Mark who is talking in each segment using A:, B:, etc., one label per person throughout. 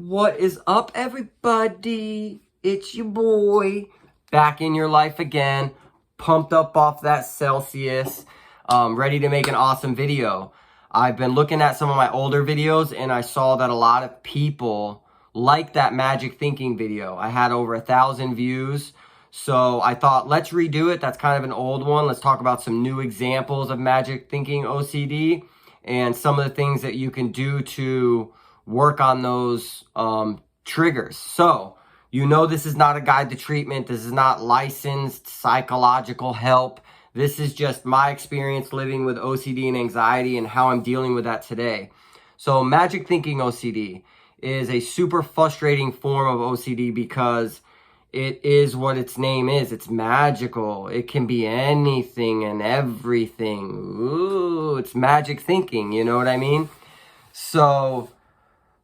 A: What is up, everybody? It's your boy, back in your life again, pumped up off that Celsius, ready to make an awesome video. I've been looking at some of my older videos, and I saw that a lot of people like that magic thinking video. I had over 1,000 views, so I thought, let's redo it. That's kind of an old one. Let's talk about some new examples of magic thinking OCD and some of the things that you can do to work on those triggers. So, you know, this is not a guide to treatment. This is not licensed psychological help. This is just my experience living with OCD and anxiety and how I'm dealing with that today. So, magic thinking OCD is a super frustrating form of OCD because it is what its name is. It's magical. It can be anything and everything. Ooh, it's magic thinking. You know what I mean? So,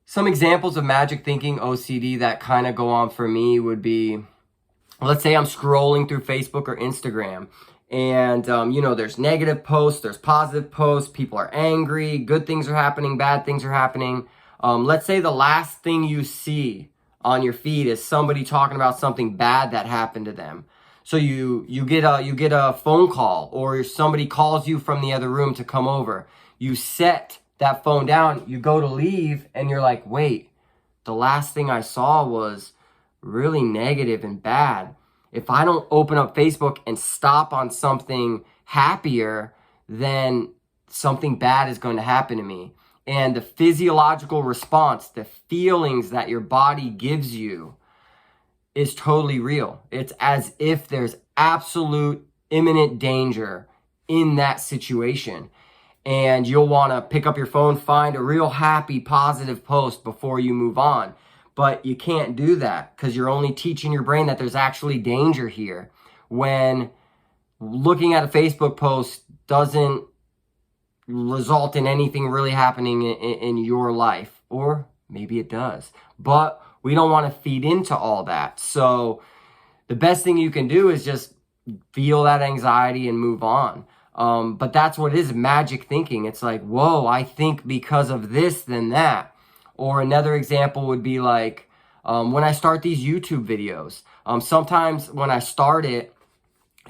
A: some examples of magic thinking OCD that kind of go on for me would be, let's say I'm scrolling through Facebook or Instagram, and you know, there's negative posts, there's positive posts, people are angry, good things are happening, bad things are happening. Let's say the last thing you see on your feed is somebody talking about something bad that happened to them. So you get a phone call, or somebody calls you from the other room to come over. You set that phone down, you go to leave, and you're like, wait, the last thing I saw was really negative and bad. If I don't open up Facebook and stop on something happier, then something bad is going to happen to me. And the physiological response, the feelings that your body gives you is totally real. It's as if there's absolute imminent danger in that situation. And you'll want to pick up your phone, find a real happy, positive post before you move on. But you can't do that because you're only teaching your brain that there's actually danger here. When looking at a Facebook post doesn't result in anything really happening in your life. Or maybe it does. But we don't want to feed into all that. So the best thing you can do is just feel that anxiety and move on. But that's what is magic thinking. It's like, whoa, I think because of this, then that. Or another example would be like, when I start these YouTube videos, sometimes when I start it,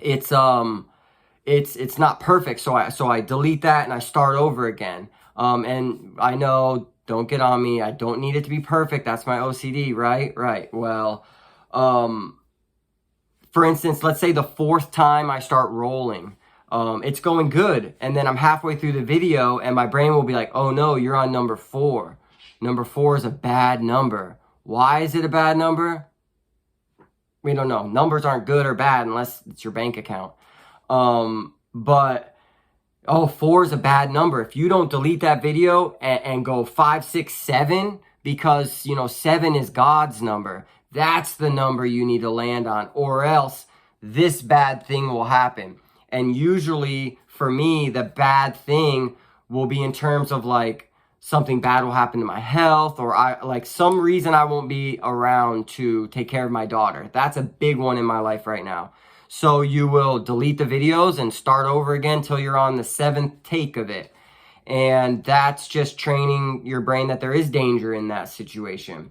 A: it's not perfect. So I delete that and I start over again. And I know, don't get on me, I don't need it to be perfect. That's my OCD, right? Right. Well, for instance, let's say the 4th time I start rolling, it's going good, and then I'm halfway through the video and my brain will be like, oh no, you're on number 4. Number 4 is a bad number. Why is it a bad number? We don't know. Numbers aren't good or bad unless it's your bank account. But 4 is a bad number. If you don't delete that video and go 5, 6, 7, because, you know, 7 is God's number, that's the number you need to land on, or else this bad thing will happen. And usually, for me, the bad thing will be in terms of like something bad will happen to my health, or some reason I won't be around to take care of my daughter. That's a big one in my life right now. So you will delete the videos and start over again till you're on the 7th take of it. And that's just training your brain that there is danger in that situation.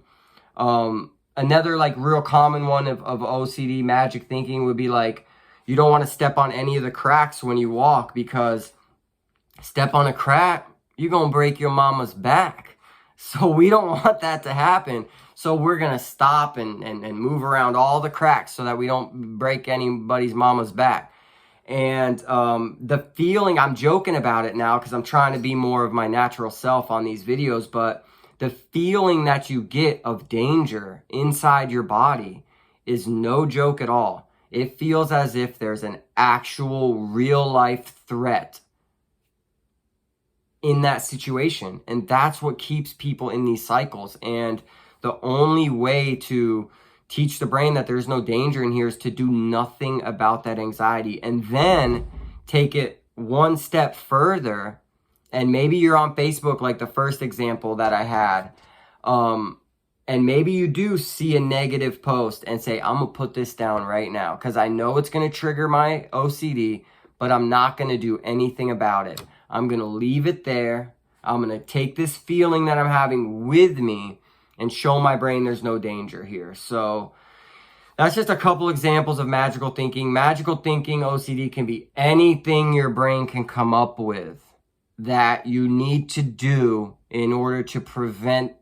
A: Another like real common one of OCD magic thinking would be like, you don't want to step on any of the cracks when you walk, because step on a crack, you're going to break your mama's back. So we don't want that to happen. So we're going to stop and move around all the cracks so that we don't break anybody's mama's back. And the feeling, I'm joking about it now because I'm trying to be more of my natural self on these videos, but the feeling that you get of danger inside your body is no joke at all. It feels as if there's an actual real life threat in that situation. And that's what keeps people in these cycles. And the only way to teach the brain that there's no danger in here is to do nothing about that anxiety. And then take it one step further. And maybe you're on Facebook, like the first example that I had. And maybe you do see a negative post and say, I'm going to put this down right now because I know it's going to trigger my OCD, but I'm not going to do anything about it. I'm going to leave it there. I'm going to take this feeling that I'm having with me and show my brain there's no danger here. So that's just a couple examples of magical thinking. Magical thinking, OCD, can be anything your brain can come up with that you need to do in order to prevent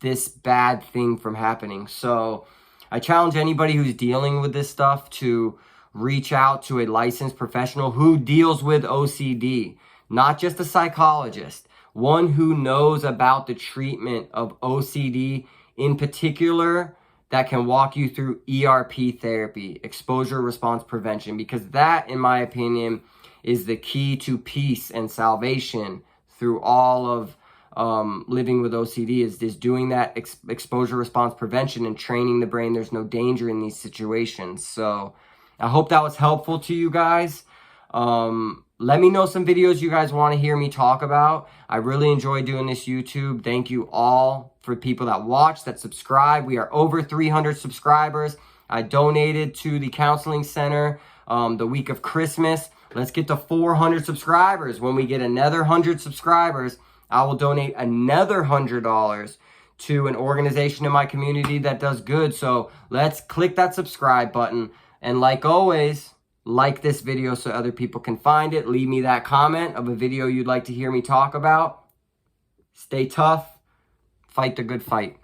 A: this bad thing from happening. So I challenge anybody who's dealing with this stuff to reach out to a licensed professional who deals with OCD, not just a psychologist, one who knows about the treatment of OCD in particular, that can walk you through ERP therapy, exposure response prevention, because that, in my opinion, is the key to peace and salvation through all of living with OCD, is doing that exposure response prevention and training the brain there's no danger in these situations. So I hope that was helpful to you guys. Let me know some videos you guys want to hear me talk about. I really enjoy doing this YouTube. Thank you all for people that watch, that subscribe. We are over 300 subscribers. I donated to the counseling center the week of Christmas. Let's get to 400 subscribers. When we get another 100 subscribers, I will donate another $100 to an organization in my community that does good. So let's click that subscribe button. And like always, like this video so other people can find it. Leave me that comment of a video you'd like to hear me talk about. Stay tough. Fight the good fight.